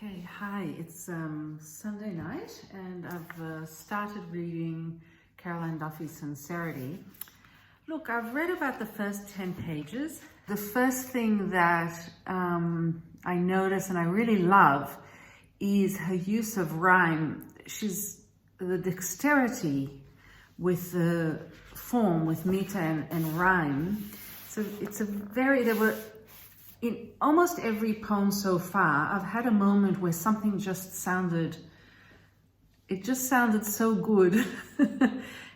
Okay, hi, it's Sunday night and I've started reading Carol Ann Duffy's Sincerity. Look, I've read about the first 10 pages. The first thing that I notice and I really love is her use of rhyme. The dexterity with the form, with meter and rhyme. So in almost every poem so far, I've had a moment where something just sounded so good.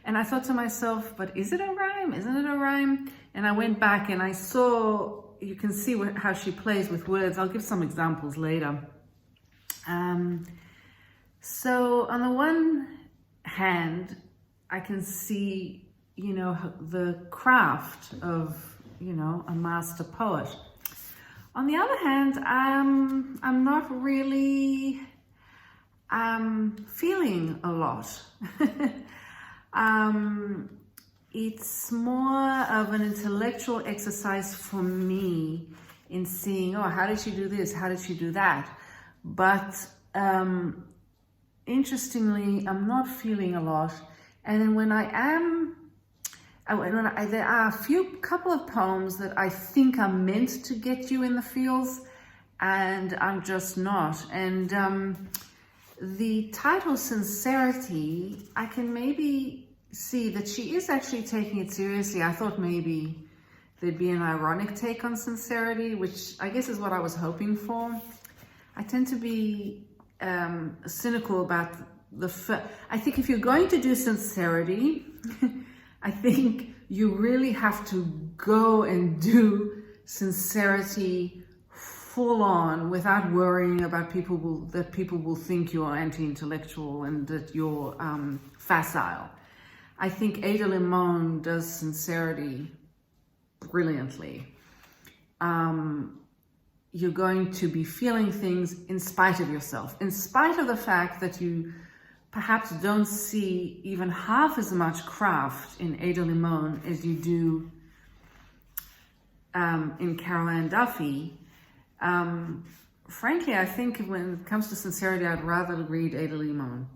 And I thought to myself, but is it a rhyme? Isn't it a rhyme? And I went back and I saw, you can see how she plays with words. I'll give some examples later. So on the one hand, I can see, the craft of, a master poet. On the other hand, I'm not really feeling a lot. It's more of an intellectual exercise for me in seeing, how did she do this? How did she do that? But interestingly, I'm not feeling a lot. And then when I am, there are a couple of poems that I think are meant to get you in the feels, and I'm just not. And the title Sincerity, I can maybe see that she is actually taking it seriously. I thought maybe there'd be an ironic take on sincerity, which I guess is what I was hoping for. I tend to be cynical about I think if you're going to do sincerity, I think you really have to go and do sincerity full on without worrying about people will think you're anti-intellectual and that you're facile. I think Ada Limon does sincerity brilliantly. You're going to be feeling things in spite of yourself, in spite of the fact that you perhaps don't see even half as much craft in Ada Limon as you do in Carol Ann Duffy. Frankly, I think when it comes to sincerity, I'd rather read Ada Limon.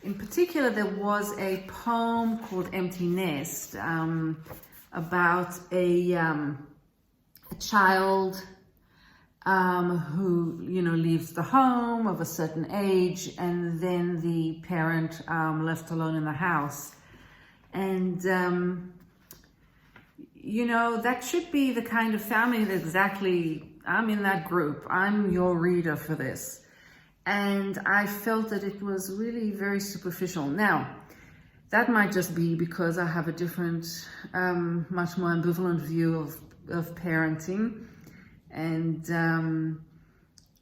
In particular, there was a poem called Empty Nest about a child who, leaves the home of a certain age, and then the parent left alone in the house. And, that should be the kind of family that exactly, I'm in that group. I'm your reader for this. And I felt that it was really very superficial. Now, that might just be because I have a different, much more ambivalent view of parenting. And,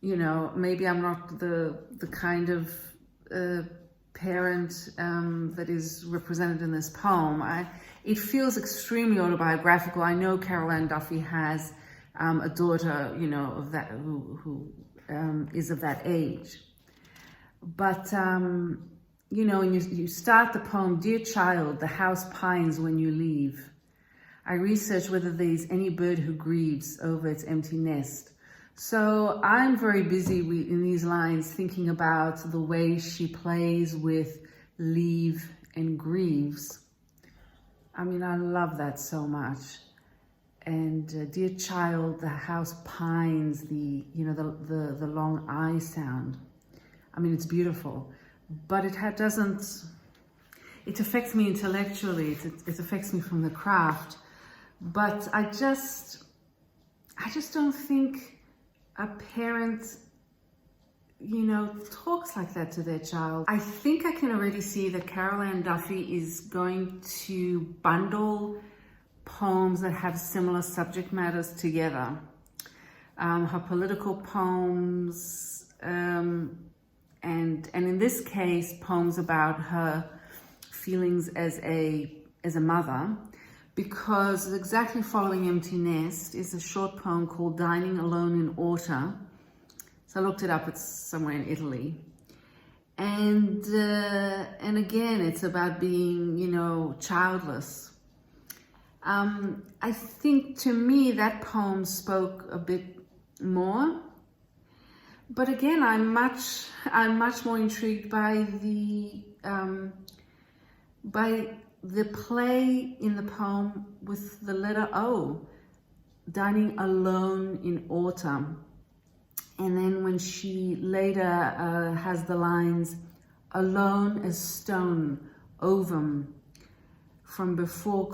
maybe I'm not the kind of parent that is represented in this poem. It feels extremely autobiographical. I know Carol Ann Duffy has a daughter, of that who is of that age. But, when you start the poem, "Dear child, the house pines when you leave. I research whether there's any bird who grieves over its empty nest." So I'm very busy in these lines thinking about the way she plays with leave and grieves. I mean, I love that so much. And dear child, the house pines, the long I sound. I mean, it's beautiful, but it affects me intellectually. It affects me from the craft. But I just don't think a parent, talks like that to their child. I think I can already see that Carol Ann Duffy is going to bundle poems that have similar subject matters together. Her political poems, and in this case, poems about her feelings as a mother. Because exactly following Empty Nest is a short poem called Dining Alone in Orta. So I looked it up, it's somewhere in Italy. And again, it's about being, childless. I think to me that poem spoke a bit more. But again, I'm much more intrigued by the play in the poem with the letter O, dining alone in autumn. And then when she later has the lines, alone as stone, ovum, from before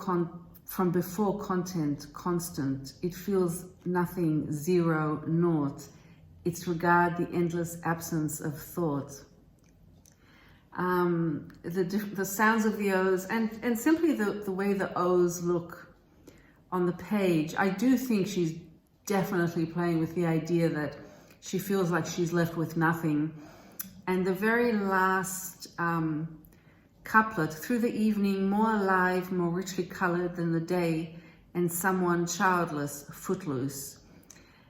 content, constant, it feels nothing, zero, naught. It's regard the endless absence of thought. The sounds of the O's and simply the way the O's look on the page, I do think she's definitely playing with the idea that she feels like she's left with nothing. And the very last couplet, through the evening, more alive, more richly colored than the day, and someone childless, footloose.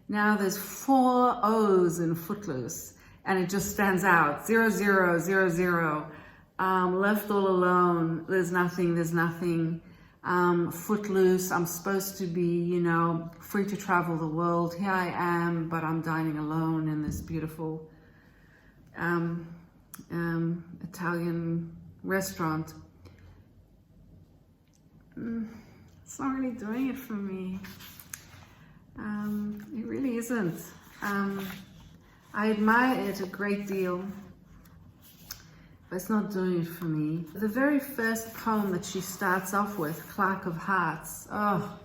Now there's 4 O's in footloose, and it just stands out. 0, 0, 0, 0. Left all alone, there's nothing. Footloose, I'm supposed to be, free to travel the world. Here I am, but I'm dining alone in this beautiful Italian restaurant. It's not really doing it for me. It really isn't. I admire it a great deal, but it's not doing it for me. The very first poem that she starts off with, Clerk of Hearts. Oh,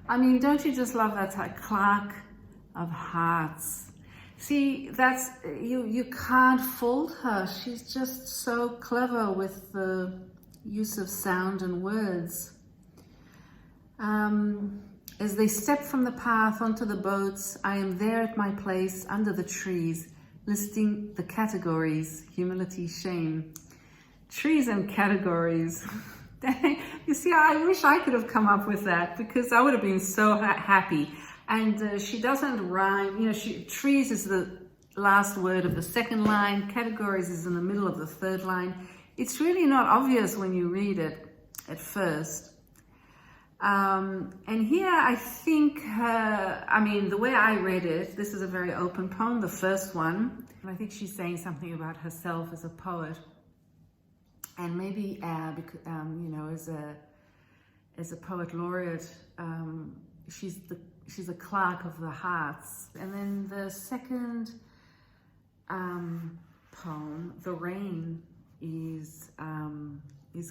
I mean, don't you just love that title, Clerk of Hearts? See, that's, you can't fault her. She's just so clever with the use of sound and words. As they step from the path onto the boats, I am there at my place under the trees, listing the categories, humility, shame. Trees and categories. You see, I wish I could have come up with that, because I would have been so happy. And she doesn't rhyme. Trees is the last word of the second line. Categories is in the middle of the third line. It's really not obvious when you read it at first. And here I think, the way I read it, this is a very open poem, the first one. And I think she's saying something about herself as a poet. And maybe, as a poet laureate, she's a clerk of the hearts. And then the second poem, The Rain, is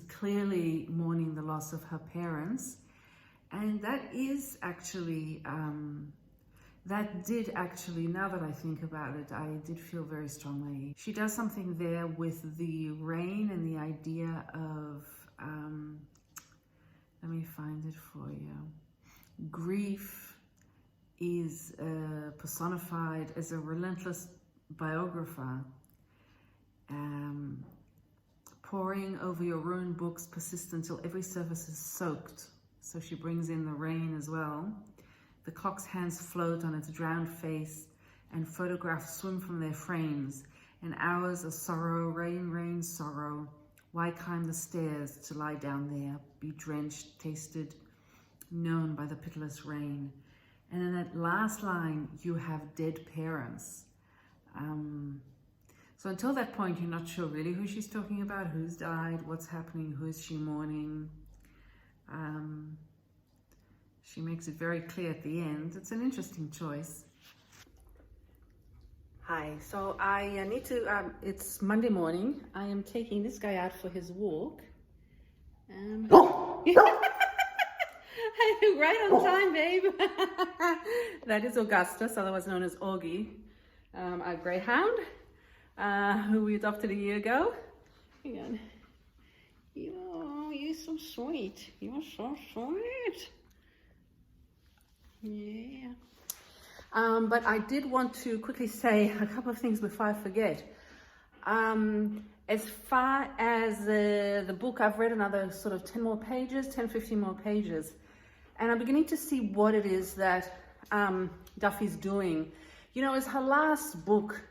clearly mourning the loss of her parents. And that is actually, now that I think about it, I did feel very strongly. She does something there with the rain and the idea of, let me find it for you. Grief is personified as a relentless biographer, pouring over your ruined books, persistent till every surface is soaked. So she brings in the rain as well. The clock's hands float on its drowned face, and photographs swim from their frames. And hours of sorrow, rain, rain, sorrow. Why climb the stairs to lie down there, be drenched, tasted, known by the pitiless rain? And in that last line, you have dead parents. So until that point, you're not sure really who she's talking about, who's died, what's happening, who is she mourning. She makes it very clear at the end. It's an interesting choice. Hi, so I need to, it's Monday morning. I am taking this guy out for his walk. Right on time, babe. That is Augustus, otherwise known as Augie, our greyhound, who we adopted a year ago. Hang on. You're so sweet. You're so sweet. Yeah. But I did want to quickly say a couple of things before I forget. As far as the book, I've read another sort of 10 more pages, 10, 15 more pages. And I'm beginning to see what it is that Duffy's doing. As her last book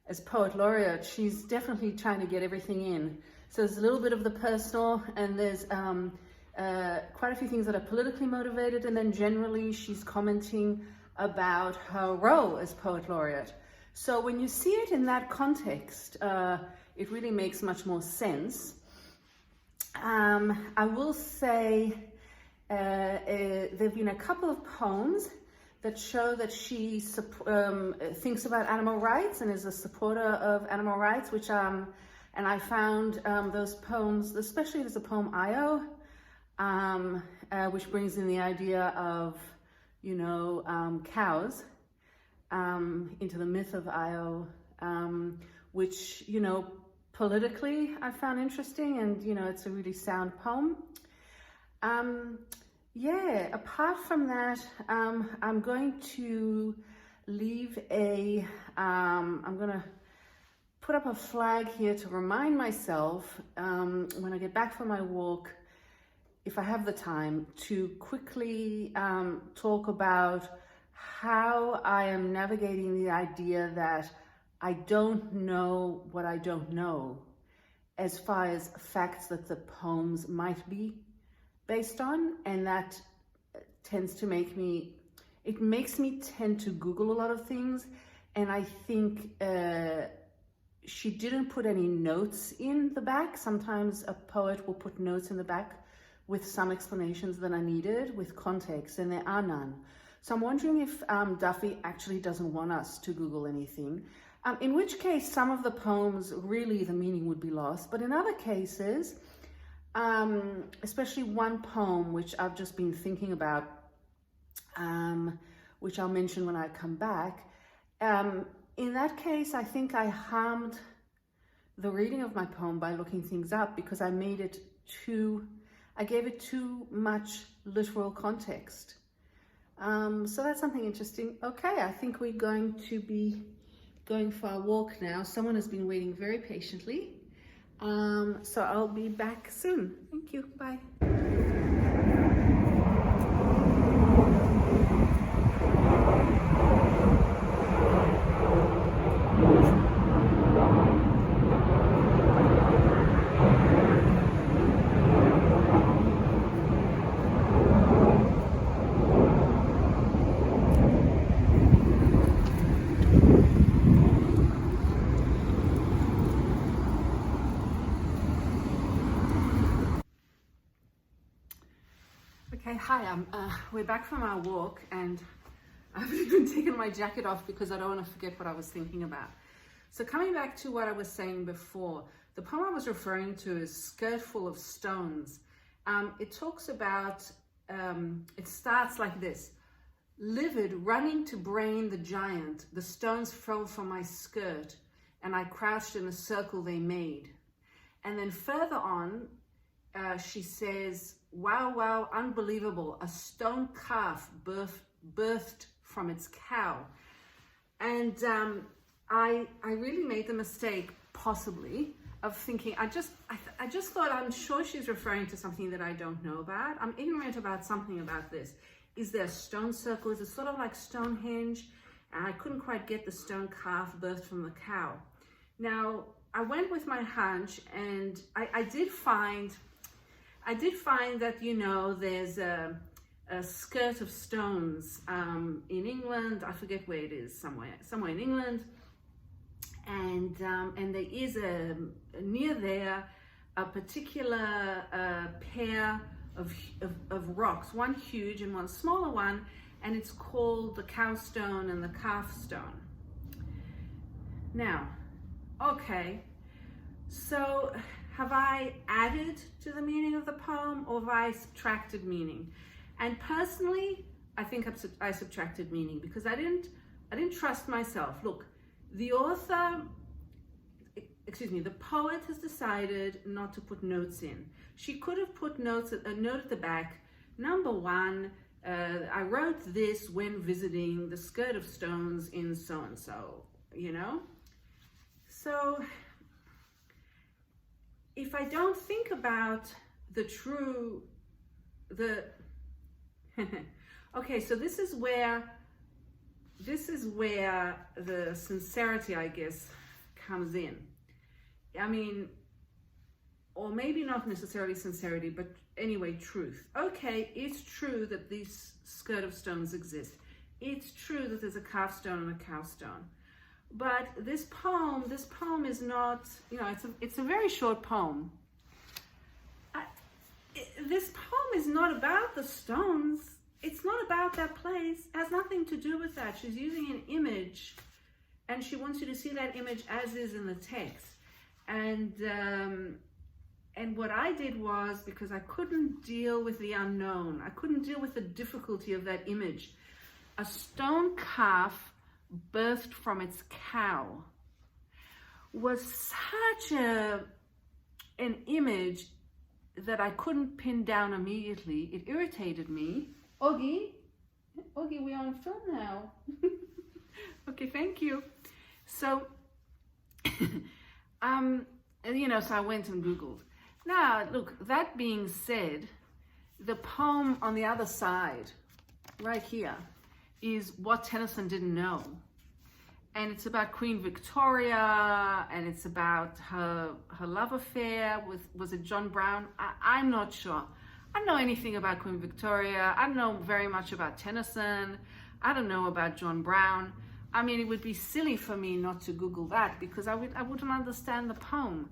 as poet laureate, she's definitely trying to get everything in. So there's a little bit of the personal, and there's quite a few things that are politically motivated, and then generally she's commenting about her role as poet laureate. So when you see it in that context, it really makes much more sense. I will say there have been a couple of poems that show that she thinks about animal rights and is a supporter of animal rights, which and I found those poems, especially there's a poem Io, which brings in the idea of, you know, cows into the myth of Io, which, you know, politically I found interesting, and, you know, it's a really sound poem. Yeah, apart from that, I'm going to leave I'm going to put up a flag here to remind myself when I get back from my walk, if I have the time, to quickly talk about how I am navigating the idea that I don't know what I don't know, as far as facts that the poems might be based on, and that tends to make me, it makes me tend to Google a lot of things, and I think she didn't put any notes in the back. Sometimes a poet will put notes in the back with some explanations that are needed with context, and there are none. So I'm wondering if Duffy actually doesn't want us to Google anything, in which case some of the poems, really the meaning would be lost, but in other cases, especially one poem which I've just been thinking about, which I'll mention when I come back. In that case, I think I harmed the reading of my poem by looking things up, because I gave it too much literal context. So that's something interesting. Okay, I think we're going to be going for a walk now. Someone has been waiting very patiently. So I'll be back soon. Thank you. Bye. Okay, hi, we're back from our walk, and I've even taken my jacket off because I don't want to forget what I was thinking about. So coming back to what I was saying before, the poem I was referring to is Skirt Full of Stones. It talks about, it starts like this: livid, running to brain the giant, the stones fell from my skirt, and I crouched in a circle they made. And then further on, she says, wow, wow, unbelievable, a stone calf birthed from its cow. And I really made the mistake, possibly, of thinking, I just thought, I'm sure she's referring to something that I don't know about. I'm ignorant about something about this. Is there a stone circle? Is it sort of like Stonehenge? And I couldn't quite get the stone calf birthed from the cow. Now, I went with my hunch, and I did find that, you know, there's a skirt of stones in England. I forget where it is, somewhere in England, and there is near there a particular pair of rocks, one huge and one smaller one, and it's called the cow stone and the calf stone. Now, okay, so have I added to the meaning of the poem, or have I subtracted meaning? And personally, I think I subtracted meaning, because I didn't trust myself. Look, the poet has decided not to put notes in. She could have put a note at the back. Number one, I wrote this when visiting the skirt of stones in so-and-so, you know? So if I don't think about okay, so this is where the sincerity, I guess, comes in. I mean, or maybe not necessarily sincerity, but anyway, truth. Okay, it's true that these skirt of stones exist. It's true that there's a calf stone and a cow stone. But this poem is not, it's a very short poem. This poem is not about the stones. It's not about that place. It has nothing to do with that. She's using an image, and she wants you to see that image as is in the text. And what I did was, because I couldn't deal with the unknown, I couldn't deal with the difficulty of that image. A stone calf birthed from its cow was such an image that I couldn't pin down immediately. It irritated me. Oggy, we're on film now. Okay, thank you. So, so I went and Googled. Now, look, that being said, the poem on the other side, right here, is What Tennyson Didn't Know. And it's about Queen Victoria, and it's about her love affair with, was it John Brown? I'm not sure. I don't know anything about Queen Victoria. I don't know very much about Tennyson. I don't know about John Brown. I mean, it would be silly for me not to Google that, because I wouldn't understand the poem.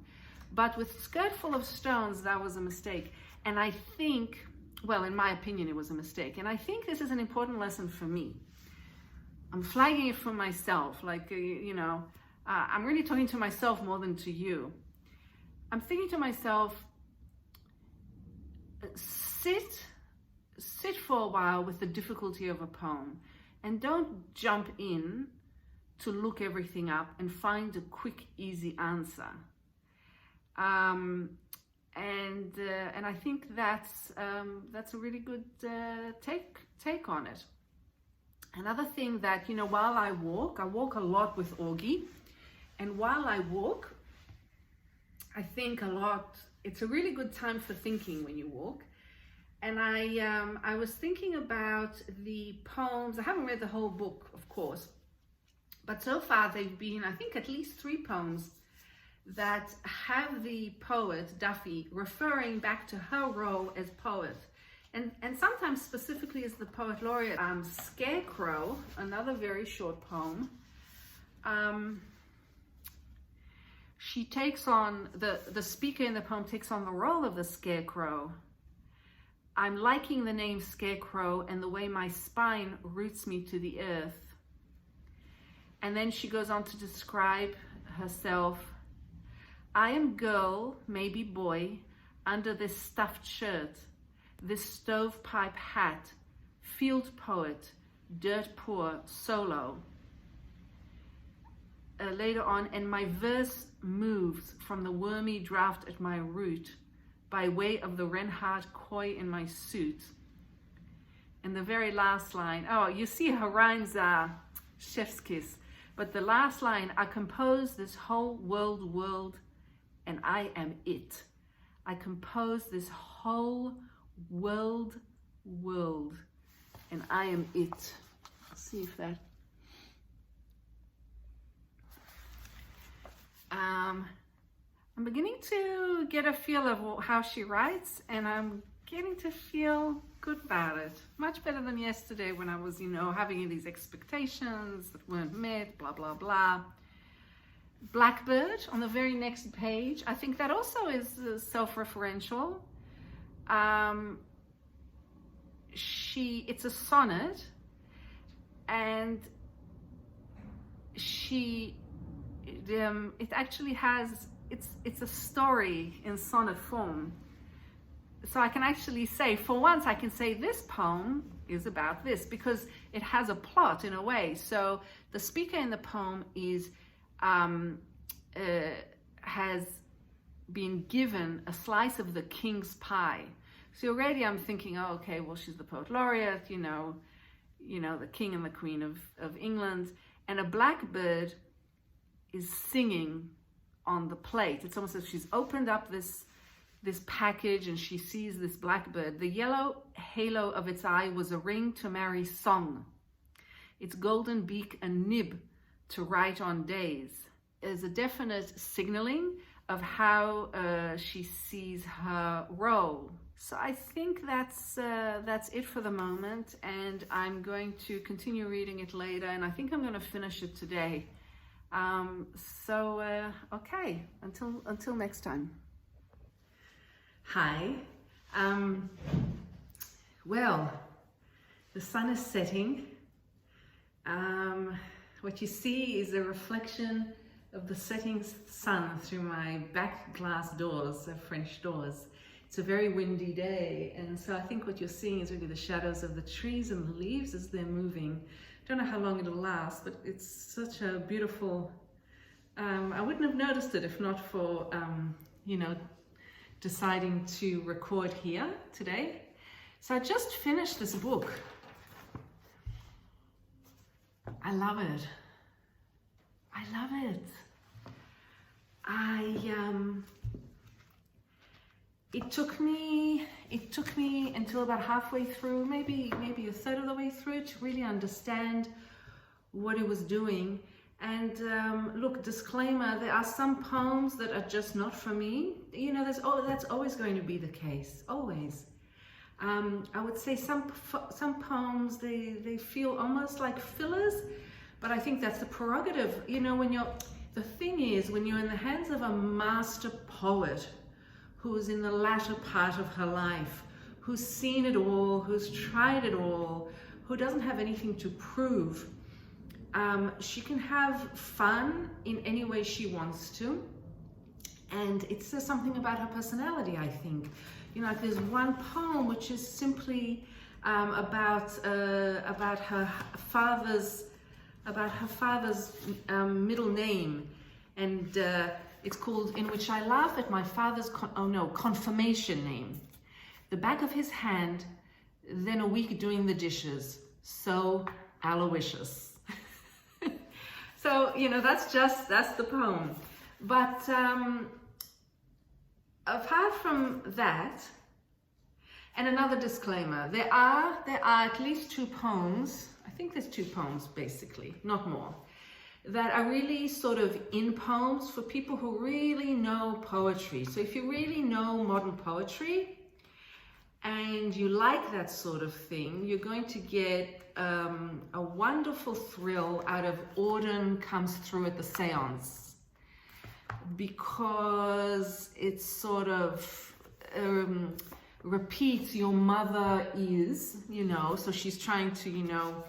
But with Skirt Full of Stones, that was a mistake. And I think, well, in my opinion, it was a mistake. And I think this is an important lesson for me. I'm flagging it for myself, like, I'm really talking to myself more than to you. I'm thinking to myself, sit for a while with the difficulty of a poem, and don't jump in to look everything up and find a quick, easy answer. And I think that's a really good take on it. Another thing that, while I walk a lot with Augie, and while I walk, I think a lot. It's a really good time for thinking when you walk. And I was thinking about the poems. I haven't read the whole book, of course, but so far they've been, I think, at least 3 poems that have the poet, Duffy, referring back to her role as poet. And sometimes specifically as the poet laureate. Scarecrow, another very short poem. She takes on, the speaker in the poem takes on the role of the scarecrow. I'm liking the name Scarecrow and the way my spine roots me to the earth. And then she goes on to describe herself. I am girl, maybe boy, under this stuffed shirt, this stovepipe hat, field poet, dirt poor, solo. Later on, and my verse moves from the wormy draft at my root by way of the Reinhardt koi in my suit. And the very last line, oh, you see her rhymes are chef's kiss, but the last line, I compose this whole world, and I am it. I compose this whole world, and I am it. Let's see if that. I'm beginning to get a feel of how she writes, and I'm getting to feel good about it. Much better than yesterday when I was, having these expectations that weren't met, blah, blah, blah. Blackbird on the very next page. I think that also is self-referential. It's a sonnet, and it actually has, it's a story in sonnet form. So I can actually say, for once I can say this poem is about this, because it has a plot in a way. So the speaker in the poem is has been given a slice of the king's pie. So already I'm thinking, oh, okay, well, she's the poet laureate, the king and the queen of England, and a blackbird is singing on the plate. It's almost as if she's opened up this package and she sees this blackbird. The yellow halo of its eye was a ring to marry song, its golden beak a nib to write on days. There's a definite signaling of how she sees her role. So I think that's it for the moment, and I'm going to continue reading it later, and I think I'm going to finish it today. Okay, until next time. Hi. Um, well, the sun is setting. What you see is a reflection of the setting sun through my back glass doors, French doors. It's a very windy day, and so I think what you're seeing is really the shadows of the trees and the leaves as they're moving. Don't know how long it'll last, but it's such a beautiful, I wouldn't have noticed it if not for, deciding to record here today. So I just finished this book. I love it. I love it. It took me until about halfway through, maybe a third of the way through, to really understand what it was doing. And look, disclaimer, there are some poems that are just not for me. You know, that's always going to be the case, always. I would say some poems, they feel almost like fillers, but I think that's the prerogative. You know, the thing is, when you're in the hands of a master poet who's in the latter part of her life, who's seen it all, who's tried it all, who doesn't have anything to prove, she can have fun in any way she wants to. And it says something about her personality, I think. You know, like there's one poem which is simply about her father's middle name, and it's called "In Which I Laugh at My Father's Confirmation Name. The back of his hand, then a week doing the dishes. So Aloysius." So, you know, that's the poem. But apart from that, and another disclaimer, there are at least two poems, I think there's two poems basically, not more, that are really sort of in poems for people who really know poetry. So if you really know modern poetry and you like that sort of thing, you're going to get a wonderful thrill out of Auden Comes Through at the Seance, because it sort of repeats your mother is, you know, so she's trying to, you know,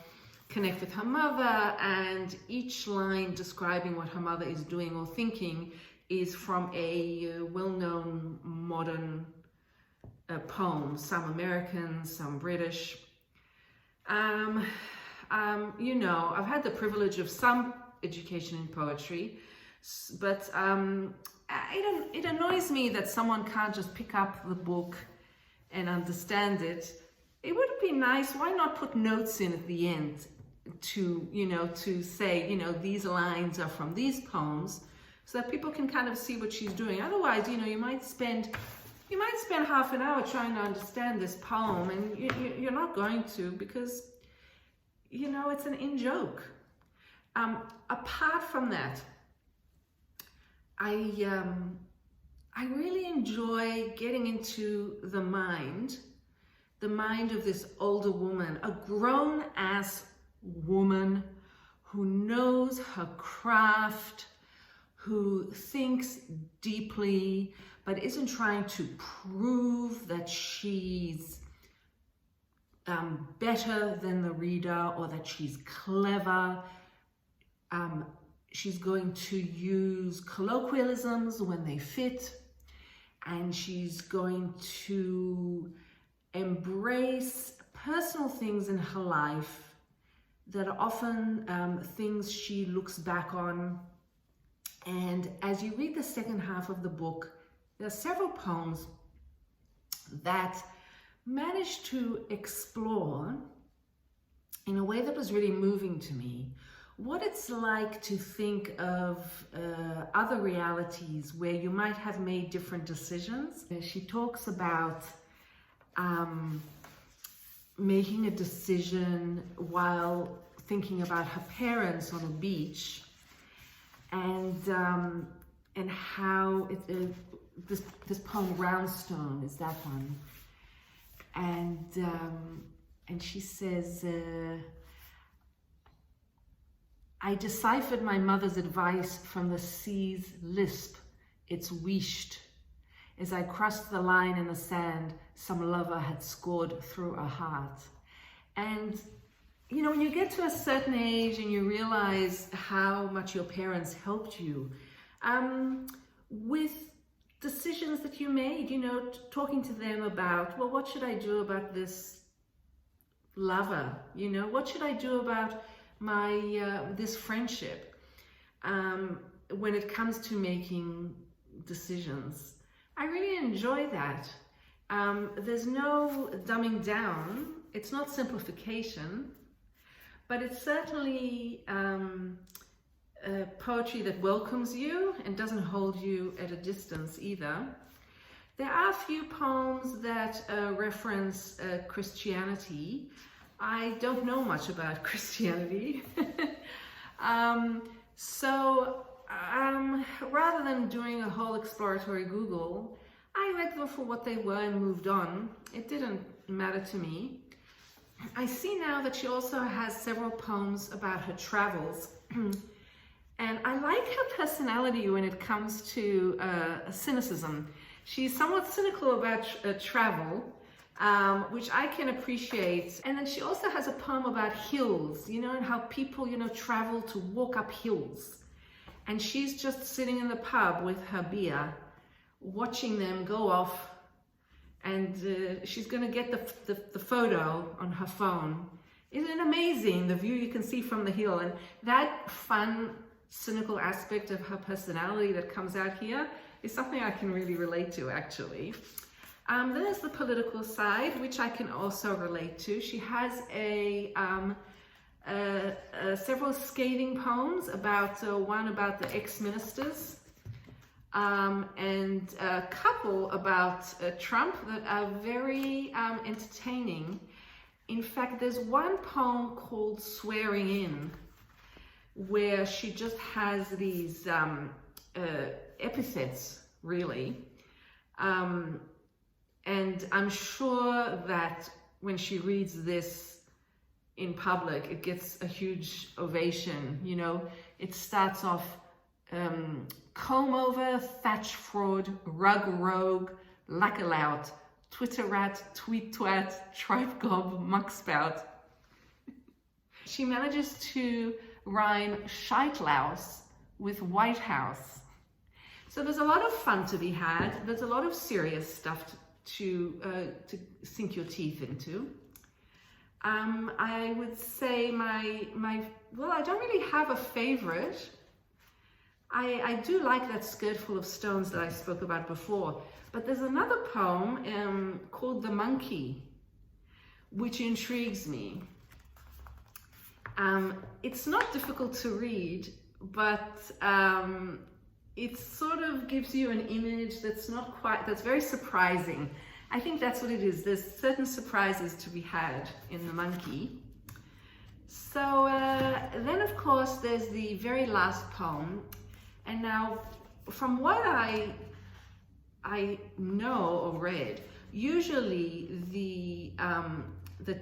connect with her mother, and each line describing what her mother is doing or thinking is from a well-known modern poem, some American, some British. You know, I've had the privilege of some education in poetry, but it annoys me that someone can't just pick up the book and understand it. It would be nice, why not put notes in at the end to, you know, to say, you know, these lines are from these poems, so that people can kind of see what she's doing. Otherwise, you know, you might spend half an hour trying to understand this poem, and you're not going to, because, you know, it's an in-joke. Apart from that, I really enjoy getting into the mind of this older woman, a grown-ass woman who knows her craft, who thinks deeply, but isn't trying to prove that she's better than the reader or that she's clever. She's going to use colloquialisms when they fit, and she's going to embrace personal things in her life that are often things she looks back on. And as you read the second half of the book, there are several poems that manage to explore, in a way that was really moving to me, what it's like to think of other realities where you might have made different decisions. She talks about making a decision while thinking about her parents on a beach, and how this poem Roundstone is that one, and she says, I deciphered my mother's advice from the sea's lisp, its wheeshed. As I crossed the line in the sand, some lover had scored through a heart. And you know, when you get to a certain age and you realize how much your parents helped you with decisions that you made, you know, talking to them about, well, what should I do about this lover? You know, what should I do about my this friendship when it comes to making decisions? I really enjoy that. There's no dumbing down. It's not simplification, but it's certainly poetry that welcomes you and doesn't hold you at a distance either. There are a few poems that reference Christianity. I don't know much about Christianity. So rather than doing a whole exploratory Google, I read them for what they were and moved on. It didn't matter to me. I see now that she also has several poems about her travels. And I like her personality when it comes to cynicism. She's somewhat cynical about travel, which I can appreciate. And then she also has a poem about hills, you know, and how people, you know, travel to walk up hills. And she's just sitting in the pub with her beer, watching them go off. And she's going to get the photo on her phone. Isn't it amazing, the view you can see from the hill? And that fun, cynical aspect of her personality that comes out here is something I can really relate to, actually. There's the political side, which I can also relate to. She has several scathing poems, about one about the ex-ministers, and a couple about Trump that are very entertaining. In fact, there's one poem called Swearing In, where she just has these epithets, really. And I'm sure that when she reads this in public, it gets a huge ovation. You know, it starts off comb over, thatch fraud, rug rogue, lackalout, Twitter rat, tweet twat, tripe gob, muck spout. She manages to rhyme shite louse with White House. So there's a lot of fun to be had. There's a lot of serious stuff to sink your teeth into. I would say well, I don't really have a favorite. I do like that Skirt Full of Stones that I spoke about before, but there's another poem called The Monkey, which intrigues me. It's not difficult to read, but it sort of gives you an image that's very surprising. I think that's what it is. There's certain surprises to be had in The Monkey. So then, of course, there's the very last poem. And now, from what I know or read, usually the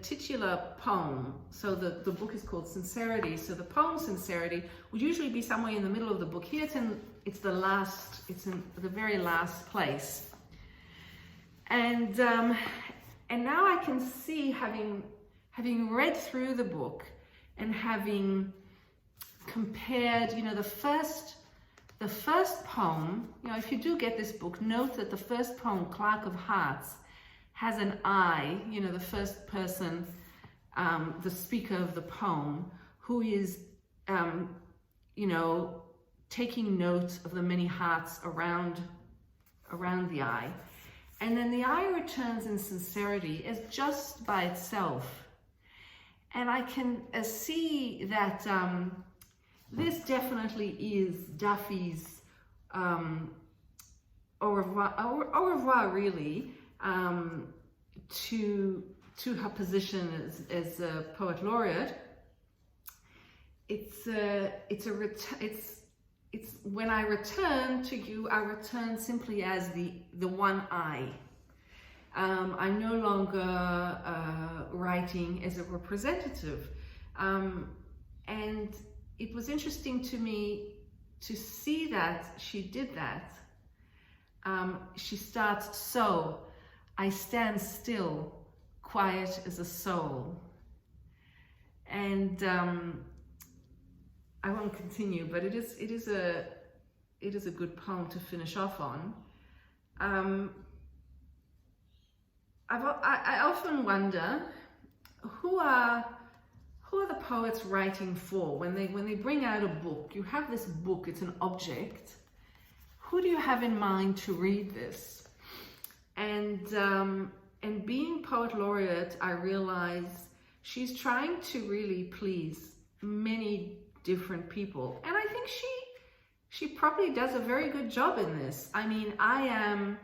titular poem, so the book is called Sincerity, so the poem Sincerity would usually be somewhere in the middle of the book. Here it's in the very last place. And now I can see, having read through the book and having compared, you know, the first poem, you know, if you do get this book, note that the first poem, Clerk of Hearts, has an I, you know, the first person, the speaker of the poem, who is, you know, taking note of the many hearts around the I. And then the I returns in Sincerity as just by itself. And I can see that this definitely is Duffy's au revoir, really, to her position as a poet laureate. It's when I return to you, I return simply as the one I. I'm no longer writing as a representative, and it was interesting to me to see that she did that. She starts, so I stand still, quiet as a soul. And I won't continue, but it is a good poem to finish off on. I often wonder, who are the poets writing for? When they bring out a book, you have this book, it's an object. Who do you have in mind to read this? And being poet laureate, I realize she's trying to really please many different people. And I think she probably does a very good job in this. I mean, I am,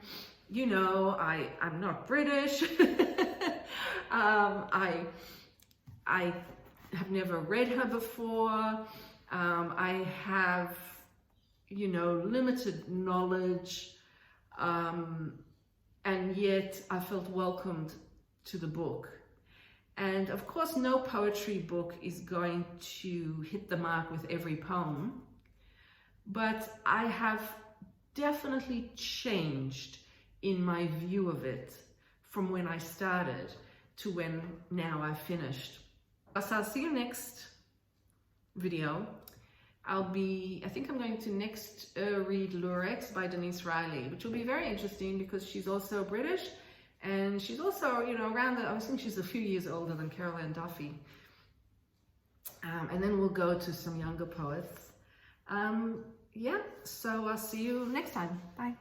you know, I'm not British. I have never read her before. I have, you know, limited knowledge. And yet I felt welcomed to the book. And of course, no poetry book is going to hit the mark with every poem, but I have definitely changed in my view of it from when I started to when now I've finished. So I'll see you next video. I think I'm going to next read Lurex by Denise Riley, which will be very interesting because she's also British and she's also, you know, I think she's a few years older than Carol Ann Duffy. And then we'll go to some younger poets. Yeah, so I'll see you next time. Bye.